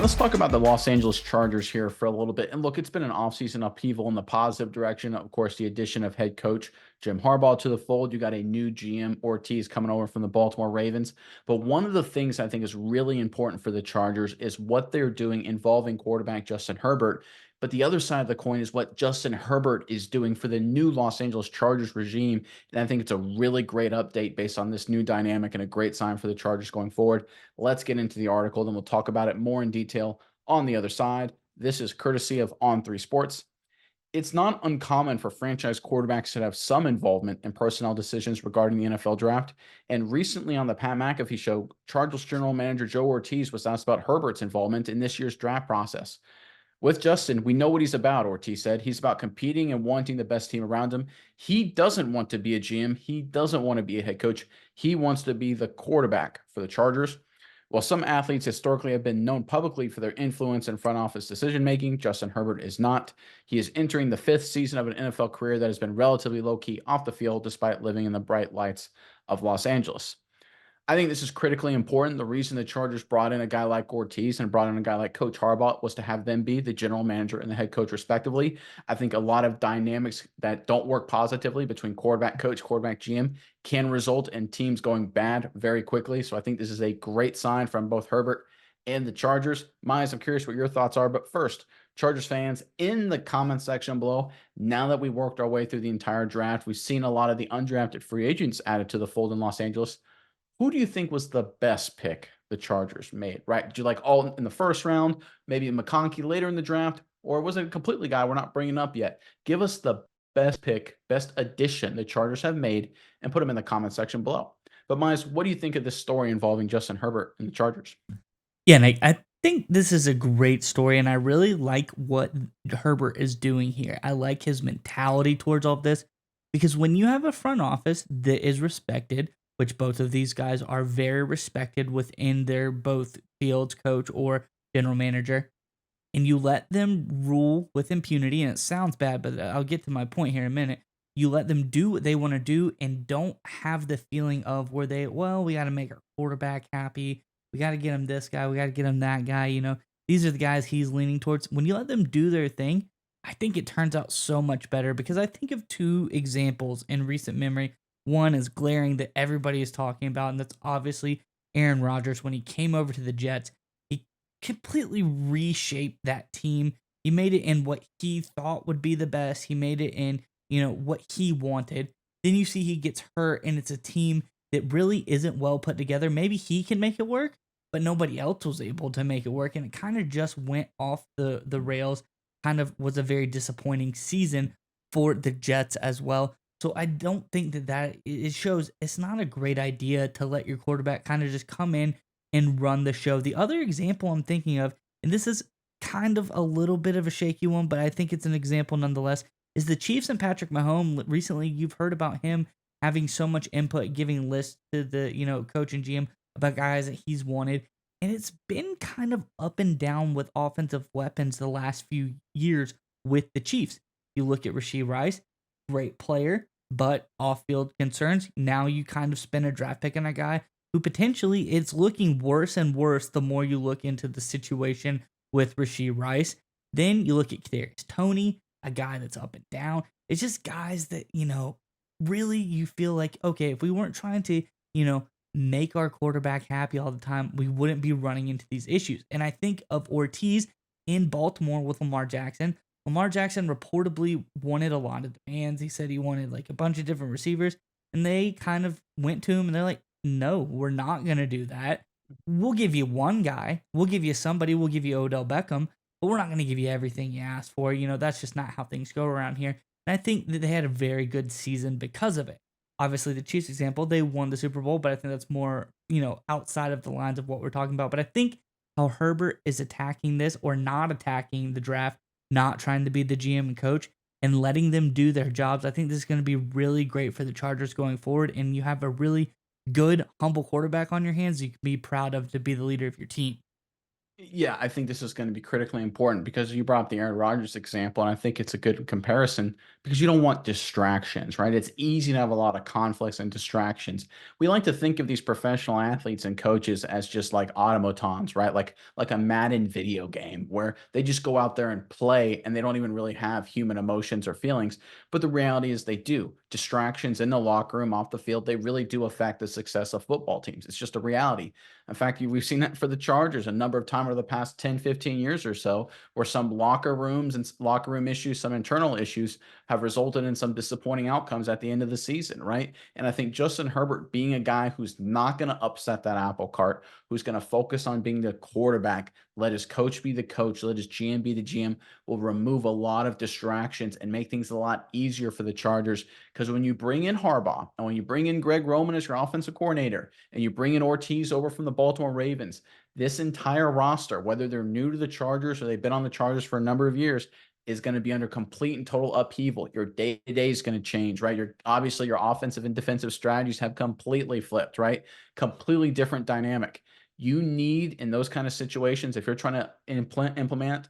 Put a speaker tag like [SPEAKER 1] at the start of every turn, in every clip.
[SPEAKER 1] Let's talk about the Los Angeles Chargers here for a little bit. And look, it's been an offseason upheaval in the positive direction. Of course, the addition of head coach Jim Harbaugh to the fold. You got a new GM, Ortiz, coming over from the Baltimore Ravens. But one of the things I think is really important for the Chargers is what they're doing involving quarterback Justin Herbert. But the other side of the coin is what Justin Herbert is doing for the new Los Angeles Chargers regime. And I think it's a really great update based on this new dynamic and a great sign for the Chargers going forward. Let's get into the article, then we'll talk about it more in detail on the other side. This is courtesy of On3 Sports. It's not uncommon for franchise quarterbacks to have some involvement in personnel decisions regarding the NFL draft. And recently on the Pat McAfee show, Chargers general manager Joe Ortiz was asked about Herbert's involvement in this year's draft process. With Justin, we know what he's about, Ortiz said. He's about competing and wanting the best team around him. He doesn't want to be a GM. He doesn't want to be a head coach. He wants to be the quarterback for the Chargers. While some athletes historically have been known publicly for their influence in front office decision making, Justin Herbert is not. He is entering the fifth season of an NFL career that has been relatively low key off the field despite living in the bright lights of Los Angeles. I think this is critically important. The reason the Chargers brought in a guy like Ortiz and brought in a guy like Coach Harbaugh was to have them be the general manager and the head coach, respectively. I think a lot of dynamics that don't work positively between quarterback coach, quarterback GM can result in teams going bad very quickly. So I think this is a great sign from both Herbert and the Chargers. Miles, I'm curious what your thoughts are. But first, Chargers fans, in the comment section below, now that we worked our way through the entire draft, we've seen a lot of the undrafted free agents added to the fold in Los Angeles. Who do you think was the best pick the Chargers made, right? Did you like all in the first round, maybe McConkey later in the draft, or was it a completely guy we're not bringing up yet? Give us the best pick, best addition the Chargers have made, and put them in the comment section below. But Miles, what do you think of this story involving Justin Herbert and the Chargers?
[SPEAKER 2] Yeah, and I think this is a great story, and I really like what Herbert is doing here. I like his mentality towards all of this because when you have a front office that is respected, which both of these guys are very respected within their both fields, coach or general manager, and you let them rule with impunity, and it sounds bad, but I'll get to my point here in a minute. You let them do what they want to do and don't have the feeling of where we got to make our quarterback happy. We got to get him this guy. We got to get him that guy. These are the guys he's leaning towards. When you let them do their thing, I think it turns out so much better because I think of two examples in recent memory. One is glaring that everybody is talking about, and that's obviously Aaron Rodgers when he came over to the Jets. He completely reshaped that team. He made it in what he thought would be the best. He made it in, what he wanted. Then you see he gets hurt and it's a team that really isn't well put together. Maybe he can make it work, but nobody else was able to make it work. And it kind of just went off the rails. Kind of was a very disappointing season for the Jets as well. So I don't think that it shows it's not a great idea to let your quarterback kind of just come in and run the show. The other example I'm thinking of, and this is kind of a little bit of a shaky one, but I think it's an example nonetheless, is the Chiefs and Patrick Mahomes. Recently, you've heard about him having so much input, giving lists to the, coach and GM about guys that he's wanted. And it's been kind of up and down with offensive weapons the last few years with the Chiefs. You look at Rashee Rice, great player, but off-field concerns. Now you kind of spend a draft pick on a guy who potentially it's looking worse and worse the more you look into the situation with Rashee Rice. Then you look at Kadarius Toney, a guy that's up and down. It's just guys that, really you feel like, okay, if we weren't trying to, make our quarterback happy all the time, we wouldn't be running into these issues. And I think of Ortiz in Baltimore with Lamar Jackson. Lamar Jackson reportedly wanted a lot of demands. He said he wanted like a bunch of different receivers, and they kind of went to him and they're like, no, we're not going to do that. We'll give you one guy. We'll give you somebody. We'll give you Odell Beckham, but we're not going to give you everything you asked for. That's just not how things go around here. And I think that they had a very good season because of it. Obviously, the Chiefs example, they won the Super Bowl, but I think that's more, outside of the lines of what we're talking about. But I think how Herbert is attacking this or not attacking the draft, not trying to be the GM and coach, and letting them do their jobs, I think this is going to be really great for the Chargers going forward. And you have a really good, humble quarterback on your hands you can be proud of to be the leader of your team.
[SPEAKER 1] Yeah, I think this is going to be critically important because you brought up the Aaron Rodgers example, and I think it's a good comparison because you don't want distractions, right? It's easy to have a lot of conflicts and distractions. We like to think of these professional athletes and coaches as just like automatons, right? Like a Madden video game where they just go out there and play and they don't even really have human emotions or feelings. But the reality is they do. Distractions in the locker room, off the field, they really do affect the success of football teams. It's just a reality. In fact, we've seen that for the Chargers a number of times over the past 10, 15 years or so, where some locker rooms and locker room issues, some internal issues have resulted in some disappointing outcomes at the end of the season, right? And I think Justin Herbert being a guy who's not going to upset that apple cart, who's going to focus on being the quarterback, let his coach be the coach, let his GM be the GM, will remove a lot of distractions and make things a lot easier for the Chargers. Because when you bring in Harbaugh and when you bring in Greg Roman as your offensive coordinator and you bring in Ortiz over from the Baltimore Ravens, this entire roster, whether they're new to the Chargers or they've been on the Chargers for a number of years, is going to be under complete and total upheaval. Your day to day is going to change, right? Your obviously your offensive and defensive strategies have completely flipped, right? Completely different dynamic. You need in those kind of situations, if you're trying to implement,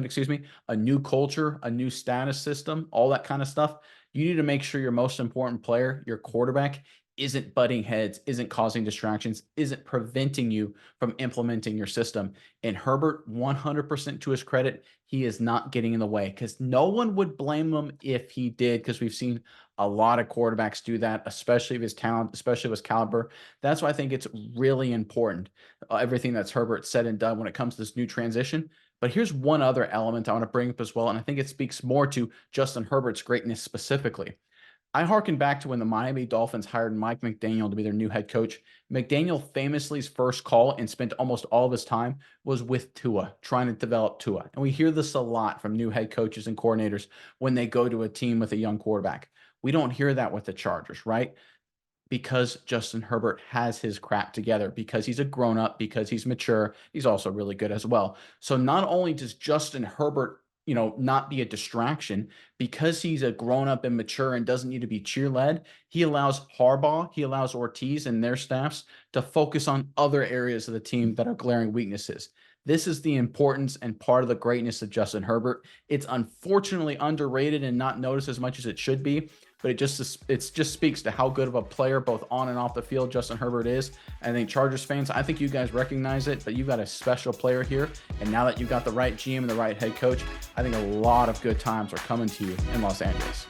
[SPEAKER 1] excuse me, a new culture, a new status system, all that kind of stuff, you need to make sure your most important player, your quarterback, isn't butting heads, isn't causing distractions, isn't preventing you from implementing your system. And Herbert, 100% to his credit, he is not getting in the way because no one would blame him if he did, because we've seen a lot of quarterbacks do that, especially of his talent, especially of his caliber. That's why I think it's really important, everything that's Herbert said and done when it comes to this new transition. But here's one other element I want to bring up as well, and I think it speaks more to Justin Herbert's greatness specifically. I harken back to when the Miami Dolphins hired Mike McDaniel to be their new head coach. McDaniel famously's first call and spent almost all of his time was with Tua, trying to develop Tua. And we hear this a lot from new head coaches and coordinators when they go to a team with a young quarterback. We don't hear that with the Chargers, right? Because Justin Herbert has his crap together, because he's a grown up, because he's mature. He's also really good as well. So not only does Justin Herbert, not be a distraction because he's a grown up and mature and doesn't need to be cheer led, he allows Harbaugh, he allows Ortiz and their staffs to focus on other areas of the team that are glaring weaknesses. This is the importance and part of the greatness of Justin Herbert. It's unfortunately underrated and not noticed as much as it should be, but it just speaks to how good of a player both on and off the field Justin Herbert is. I think Chargers fans, I think you guys recognize it, but you've got a special player here. And now that you've got the right GM and the right head coach, I think a lot of good times are coming to you in Los Angeles.